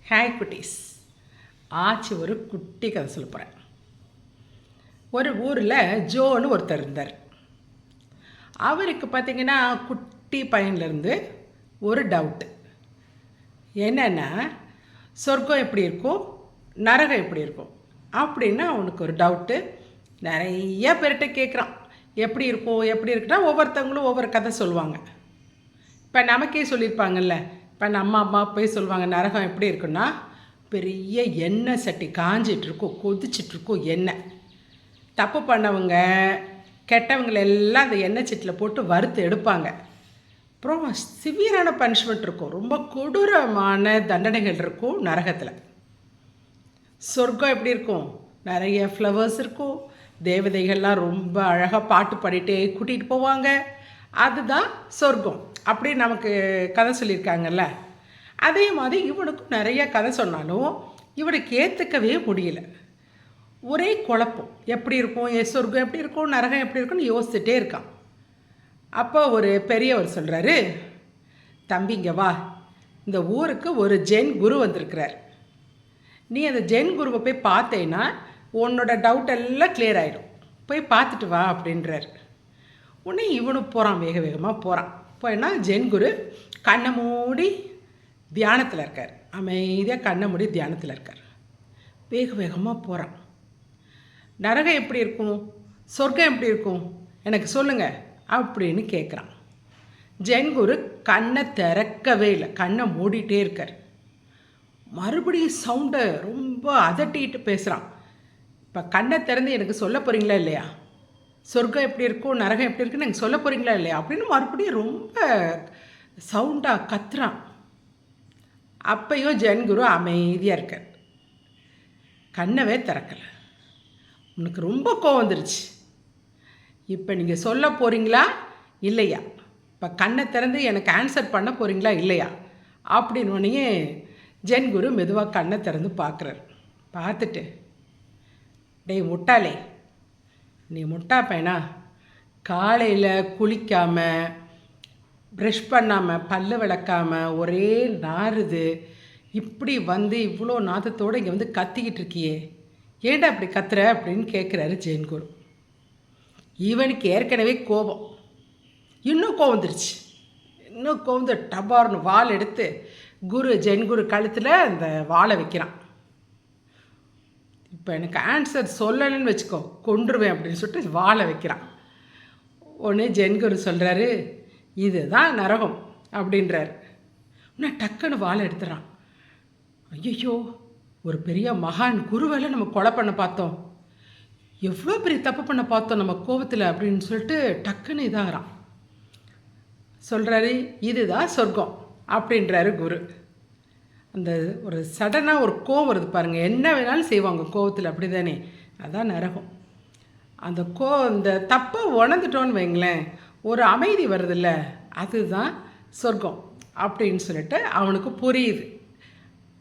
Hi குட்டீஸ். ஆச்சு ஒரு குட்டி கதை சொல்ல போகிறேன். ஒரு ஊரில் ஜோன்னு ஒருத்தர் இருந்தார். அவருக்கு பார்த்திங்கன்னா குட்டி பையன்லேருந்து ஒரு டவுட்டு. என்னென்னா, சொர்க்கம் எப்படி இருக்கும், நரகம் எப்படி இருக்கும் அப்படின்னு அவனுக்கு ஒரு டவுட்டு. நிறைய பேர்கிட்ட கேட்குறான், எப்படி இருக்கும் எப்படி இருக்குன்னா ஒவ்வொருத்தவங்களும் ஒவ்வொரு கதை சொல்லுவாங்க. இப்போ நமக்கே சொல்லியிருப்பாங்கல்ல, இப்போ நம்ம அம்மா போய் சொல்லுவாங்க நரகம் எப்படி இருக்குன்னா, பெரிய எண்ணெய் சட்டி காஞ்சிட்ருக்கும், கொதிச்சிட்ருக்கும் எண்ணெய். தப்பு பண்ணவங்க கெட்டவங்களெல்லாம் அந்த எண்ணெய் சட்டியில் போட்டு வறுத்து எடுப்பாங்க. அப்புறம் சிவியரான பனிஷ்மெண்ட் இருக்கும், ரொம்ப கொடூரமான தண்டனைகள் இருக்கும் நரகத்தில். சொர்க்கம் எப்படி இருக்கும், நிறைய ஃப்ளவர்ஸ் இருக்கும், தேவதைகள்லாம் ரொம்ப அழகாக பாட்டு பாடிட்டே கூட்டிகிட்டு போவாங்க. அதுதான் சொர்க்கம் அப்படி நமக்கு கதை சொல்லியிருக்காங்கல்ல. அதே மாதிரி இவனுக்கும் நிறைய கதை சொன்னாலும் இவனுக்கு ஏற்றுக்கவே முடியல. ஒரே குழப்பம், எப்படி இருக்கும், சொர்க்கம் எப்படி இருக்கும், நரகம் எப்படி இருக்கும்னு யோசிச்சுட்டே இருக்கான். அப்போ ஒரு பெரியவர் சொல்கிறாரு, தம்பிங்க வா, இந்த ஊருக்கு ஒரு ஜென் குரு வந்திருக்கிறார். நீ அந்த ஜென் குருவை போய் பார்த்தேன்னா உன்னோட டவுட் எல்லாம் கிளியர் ஆகிடும், போய் பார்த்துட்டு வா அப்படின்றார். உடனே இவனும் போகிறான், வேக வேகமாக போகிறான். போயின்னா ஜென் குரு கண்ணை மூடி தியானத்தில் இருக்கார். அமைதியாக கண்ணை மூடி தியானத்தில் இருக்கார். வேக வேகமாக போகிறான். நரகம் எப்படி இருக்கும், சொர்க்கம் எப்படி இருக்கும் எனக்கு சொல்லுங்கள் அப்படின்னு கேட்குறான். ஜென் குரு கண்ணை திறக்கவே இல்லை, கண்ணை மூடிட்டே இருக்கார். மறுபடியும் சவுண்டை ரொம்ப அதட்டிட்டு பேசுகிறான். இப்போ கண்ணை திறந்து எனக்கு சொல்ல போகிறீங்களா இல்லையா, சொர்க்கம் எப்படி இருக்கும் நரகம் எப்படி இருக்குன்னு எனக்கு சொல்ல போகிறீங்களா இல்லையா அப்படின்னு மறுபடியும் ரொம்ப சவுண்டாக கத்துறான். அப்பையும் ஜென்குரு அமைதியாக இருக்கார், கண்ணவே திறக்கலை. உனக்கு ரொம்ப கோவம் வந்துருச்சு, இப்போ நீங்கள் சொல்ல போகிறீங்களா இல்லையா, இப்போ கண்ணை திறந்து எனக்கு ஆன்சர் பண்ண போகிறீங்களா இல்லையா அப்படின்னோடனே ஜென்குரு மெதுவாக கண்ணை திறந்து பார்க்குறார். பார்த்துட்டு, டேய் முட்டாளே, நீ முட்டா பையனா, காலையில் குளிக்காமல் ப்ரஷ் பண்ணாமல் பல்லு விளக்காமல் ஒரே நாறுது, இப்படி வந்து இவ்வளோ நாதத்தோடு இங்கே வந்து கத்திக்கிட்டு இருக்கியே, ஏன்டா அப்படி கத்துற அப்படின்னு கேட்குறாரு ஜென்குரு. இவனுக்கு ஏற்கனவே கோபம், இன்னும் கோவம் வந்துருச்சு. இன்னும் கோவந்து டபார்னு வால் எடுத்து ஜென்குரு கழுத்தில் அந்த வாழை வைக்கிறான். இப்போ எனக்கு ஆன்சர் சொல்லணும்னு வச்சுக்கோ, கொன்றுவேன் அப்படின்னு சொல்லிட்டு வாழை வைக்கிறான். ஒன்று ஜென்குரு சொல்கிறாரு, இதுதான் நரகம் அப்படின்றார். இன்னும் டக்குன்னு வாழை எடுத்துறான். ஐயோ, ஒரு பெரிய மகான் குருவேல நம்ம கொலை பண்ண பார்த்தோம், எவ்வளோ பெரிய தப்பு பண்ண பார்த்தோம் நம்ம கோபத்தில் அப்படின்னு சொல்லிட்டு டக்குன்னு இதாகிறான். சொல்கிறாரு, இதுதான் சொர்க்கம் அப்படின்றாரு குரு. அந்த ஒரு சடனாக ஒரு கோவம் வருது பாருங்கள், என்ன வேணாலும் செய்வாங்க கோவத்தில், அப்படி தானே, அதான் நரகம். அந்த தப்பை உணர்ந்துட்டோன்னு வைங்களேன், ஒரு அமைதி வருதில்ல, அதுதான் சொர்க்கம் அப்படின்னு சொல்லிட்டு அவனுக்கு புரியுது.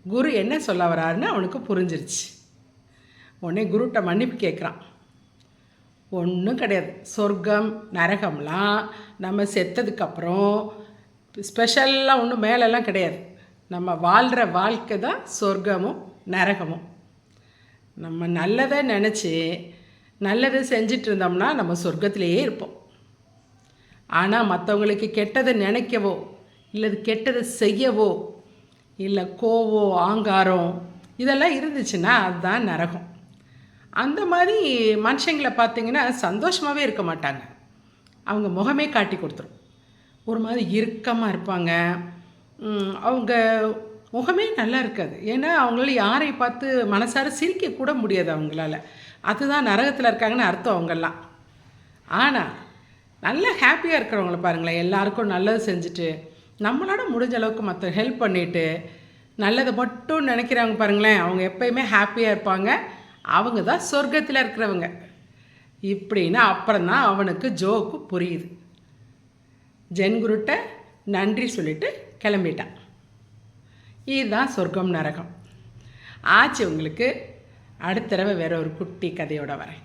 குரு என்ன சொல்ல வராருன்னு அவனுக்கு புரிஞ்சிருச்சு. உடனே குருட்ட மன்னிப்பு கேட்குறான். ஒன்றும் கிடையாது, சொர்க்கம் நரகம்லாம் நம்ம செத்ததுக்கப்புறம் ஸ்பெஷலாக ஒன்றும் மேலெல்லாம் கிடையாது. நம்ம வாழ்கிற வாழ்க்கை தான் சொர்க்கமும் நரகமும். நம்ம நல்லதை நினச்சி நல்லதை செஞ்சிட்டு இருந்தோம்னா நம்ம சொர்க்கத்திலேயே இருப்போம். ஆனால் மற்றவங்களுக்கு கெட்டதை நினைக்கவோ இல்லை கெட்டதை செய்யவோ இல்லை கோவம் ஆங்காரம் இதெல்லாம் இருந்துச்சுன்னா அதுதான் நரகம். அந்த மாதிரி மனுஷங்களை பார்த்திங்கன்னா சந்தோஷமாகவே இருக்க மாட்டாங்க, அவங்க முகமே காட்டி கொடுத்துரும், ஒரு மாதிரி இறுக்கமாக இருப்பாங்க, அவங்க முகமே நல்லா இருக்காது. ஏன்னா அவங்களால யாரை பார்த்து மனசார சிரிக்கக்கூட முடியாது அவங்களால. அதுதான் நரகத்தில் இருக்காங்கன்னு அர்த்தம் அவங்கெல்லாம். ஆனால் நல்லா ஹாப்பியாக இருக்கிறவங்கள பாருங்களேன், எல்லாருக்கும் நல்லது செஞ்சுட்டு நம்மளோட முடிஞ்ச அளவுக்கு மற்ற ஹெல்ப் பண்ணிவிட்டு நல்லதை மட்டும் நினைக்கிறவங்க பாருங்களேன், அவங்க எப்போயுமே ஹாப்பியாக இருப்பாங்க, அவங்க தான் சொர்க்கத்தில் இருக்கிறவங்க இப்படின்னா. அப்புறம்தான் அவனுக்கு ஜோக்கு புரியுது. ஜென்குருட்ட நன்றி சொல்லிவிட்டு கிளம்பிட்டான். இதுதான் சொர்க்கம் நரகம் ஆச்சு. உங்களுக்கு அடுத்த தடவை வேற ஒரு குட்டி கதையோடு வரேன்.